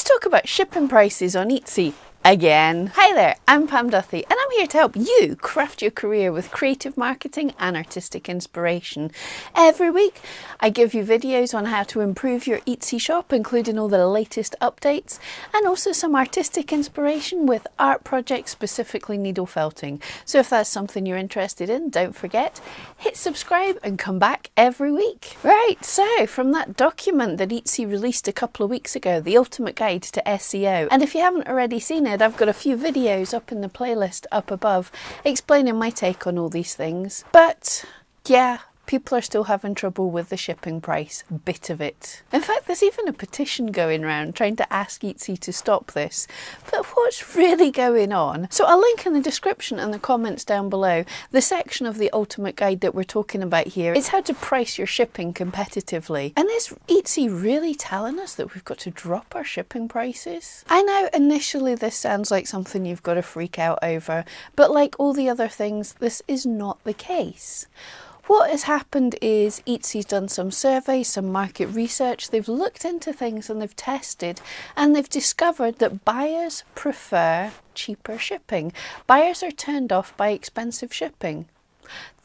talk about shipping prices on Etsy again. Hi there, I'm Pam Duthie and I'm here to help you craft your career with creative marketing and artistic inspiration. Every week I give you videos on how to improve your Etsy shop, including all the latest updates and also some artistic inspiration with art projects, specifically needle felting. So if that's something you're interested in, don't forget, hit subscribe and come back every week. Right, so from that document that Etsy released a couple of weeks ago, the Ultimate Guide to SEO, and if you haven't already seen it, I've got a few videos up in the playlist up above explaining my take on all these things. But yeah, people are still having trouble with the shipping price bit of it. In fact, there's even a petition going around trying to ask Etsy to stop this. But what's really going on? So I'll link in the description and the comments down below the section of the Ultimate Guide that we're talking about here. It's how to price your shipping competitively. And is Etsy really telling us that we've got to drop our shipping prices? I know initially this sounds like something you've got to freak out over, but like all the other things, this is not the case. What has happened is Etsy's done some surveys, some market research, they've looked into things and they've tested and they've discovered that buyers prefer cheaper shipping. Buyers are turned off by expensive shipping.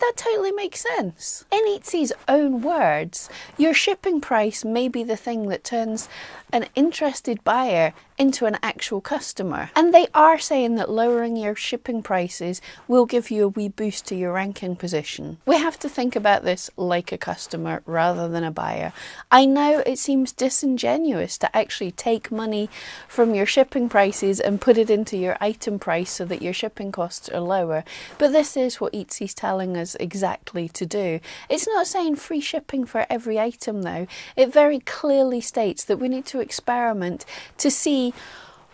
That totally makes sense. In Etsy's own words, your shipping price may be the thing that turns an interested buyer into an actual customer. And they are saying that lowering your shipping prices will give you a wee boost to your ranking position. We have to think about this like a customer rather than a buyer. I know it seems disingenuous to actually take money from your shipping prices and put it into your item price so that your shipping costs are lower, but this is what Etsy's telling us exactly to do. It's not saying free shipping for every item though. It very clearly states that we need to experiment to see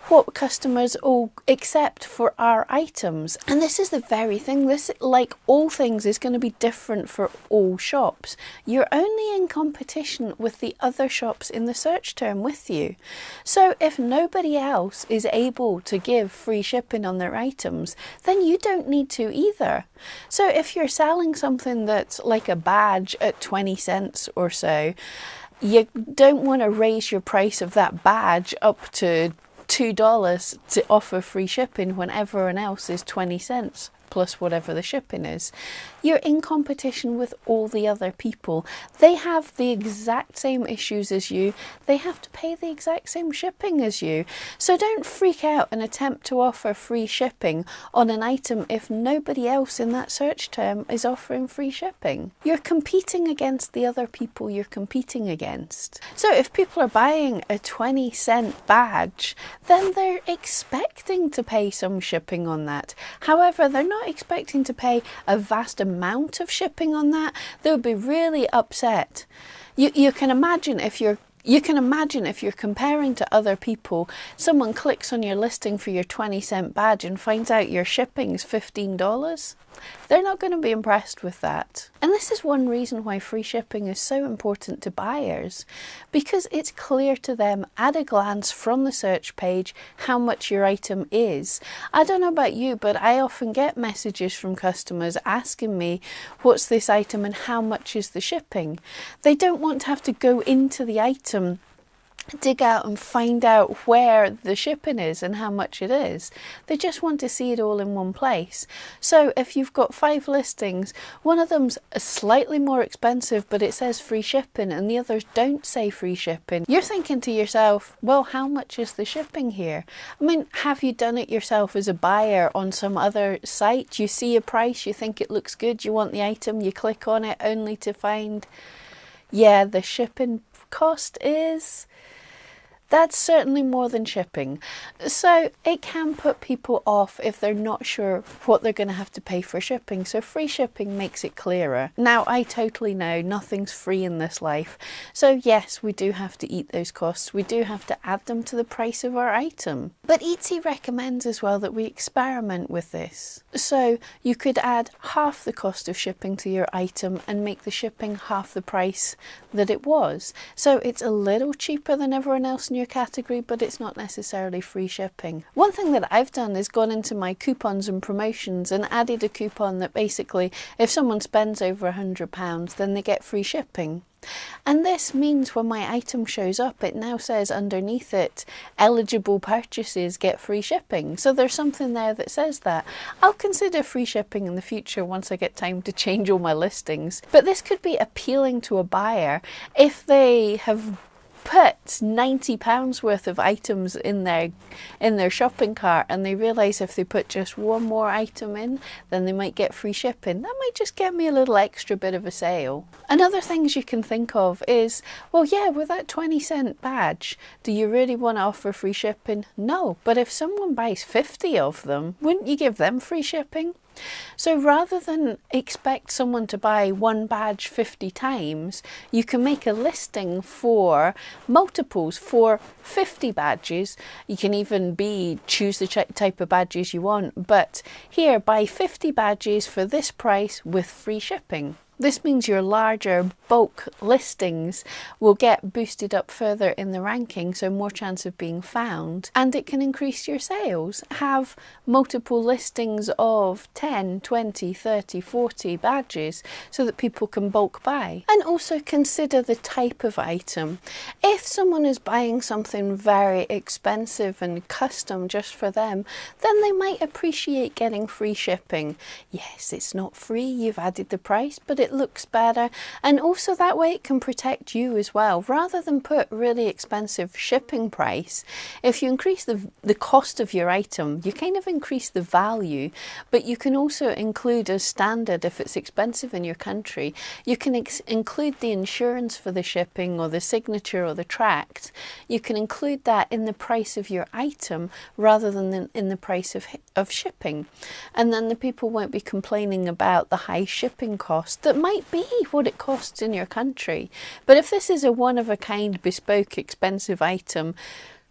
what customers will accept for our items. And this is the very thing. This, like all things, is going to be different for all shops. You're only in competition with the other shops in the search term with you. So if nobody else is able to give free shipping on their items, then you don't need to either. So if you're selling something that's like a badge at 20 cents or so, you don't want to raise your price of that badge up to $2 to offer free shipping when everyone else is 20 cents plus whatever the shipping is. You're in competition with all the other people. They have the exact same issues as you. They have to pay the exact same shipping as you. So don't freak out and attempt to offer free shipping on an item if nobody else in that search term is offering free shipping. You're competing against the other people you're competing against. So if people are buying a 20-cent badge, then they're expecting to pay some shipping on that. However, they're not expecting to pay a vast amount of shipping on that. They would be really upset. You can imagine if you're comparing to other people, someone clicks on your listing for your 20-cent badge and finds out your shipping's $15. They're not going to be impressed with that. And this is one reason why free shipping is so important to buyers, because it's clear to them at a glance from the search page how much your item is. I don't know about you, but I often get messages from customers asking me, what's this item and how much is the shipping? They don't want to have to go into the item, dig out and find out where the shipping is and how much it is. They just want to see it all in one place. So if you've got 5 listings, one of them's slightly more expensive but it says free shipping and the others don't say free shipping, you're thinking to yourself, well, how much is the shipping here? I mean, have you done it yourself as a buyer on some other site? You see a price, you think it looks good, you want the item, you click on it only to find, yeah, the shipping cost is... That's certainly more than shipping. So it can put people off if they're not sure what they're going to have to pay for shipping. So free shipping makes it clearer. Now, I totally know nothing's free in this life. So yes, we do have to eat those costs. We do have to add them to the price of our item. But Etsy recommends as well that we experiment with this. So you could add half the cost of shipping to your item and make the shipping half the price that it was. So it's a little cheaper than everyone else in your category, but it's not necessarily free shipping. One thing that I've done is gone into my coupons and promotions and added a coupon that basically, if someone spends over £100, then they get free shipping. And this means when my item shows up, it now says underneath it, eligible purchases get free shipping. So there's something there that says that. I'll consider free shipping in the future once I get time to change all my listings. But this could be appealing to a buyer if they have put £90 worth of items in their shopping cart and they realise if they put just one more item in, then they might get free shipping. That might just get me a little extra bit of a sale. And other things you can think of is, well, yeah, with that 20-cent badge, do you really want to offer free shipping? No, but if someone buys 50 of them, wouldn't you give them free shipping? So rather than expect someone to buy one badge 50 times, you can make a listing for multiples, for 50 badges. You can even choose the type of badges you want, but here, buy 50 badges for this price with free shipping. This means your larger bulk listings will get boosted up further in the ranking, so more chance of being found, and it can increase your sales. Have multiple listings of 10, 20, 30, 40 badges so that people can bulk buy. And also consider the type of item. If someone is buying something very expensive and custom just for them, then they might appreciate getting free shipping. Yes, it's not free, you've added the price, but it looks better, and also that way it can protect you as well. Rather than put really expensive shipping price, if you increase the cost of your item, you kind of increase the value, but you can also include as standard, if it's expensive in your country, you can include the insurance for the shipping or the signature or the tract. You can include that in the price of your item rather than in the price of shipping, and then the people won't be complaining about the high shipping cost that might be what it costs in your country. But if this is a one-of-a-kind, bespoke, expensive item,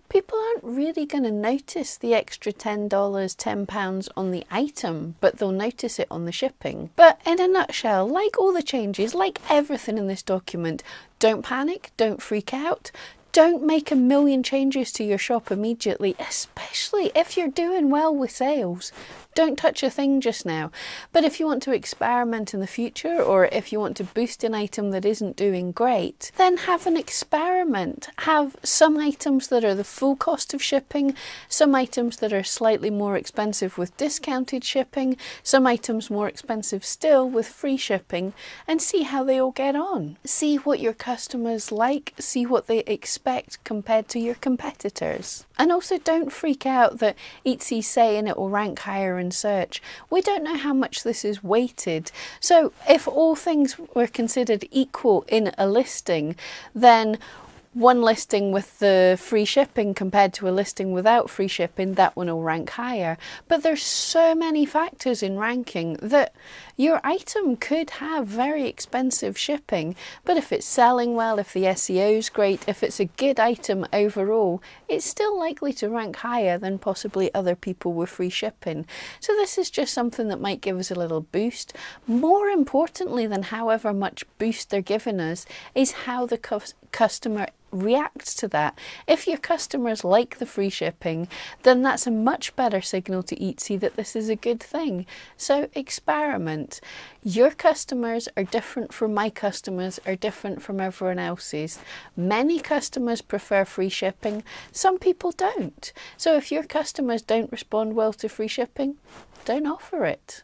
people aren't really going to notice the extra $10, £10 on the item, but they'll notice it on the shipping. But in a nutshell, like all the changes, like everything in this document, don't panic, don't freak out. Don't make a million changes to your shop immediately, especially if you're doing well with sales. Don't touch a thing just now. But if you want to experiment in the future, or if you want to boost an item that isn't doing great, then have an experiment. Have some items that are the full cost of shipping, some items that are slightly more expensive with discounted shipping, some items more expensive still with free shipping, and see how they all get on. See what your customers like, see what they expect compared to your competitors. And also don't freak out that Etsy's saying it will rank higher in search. We don't know how much this is weighted. So if all things were considered equal in a listing, then one listing with the free shipping compared to a listing without free shipping, that one will rank higher. But there's so many factors in ranking that your item could have very expensive shipping, but if it's selling well, if the SEO is great, if it's a good item overall, it's still likely to rank higher than possibly other people with free shipping. So this is just something that might give us a little boost. More importantly than however much boost they're giving us is how the customer reacts to that. If your customers like the free shipping, then that's a much better signal to Etsy that this is a good thing. So experiment. Your customers are different from my customers, are different from everyone else's. Many customers prefer free shipping, some people don't. So if your customers don't respond well to free shipping, don't offer it.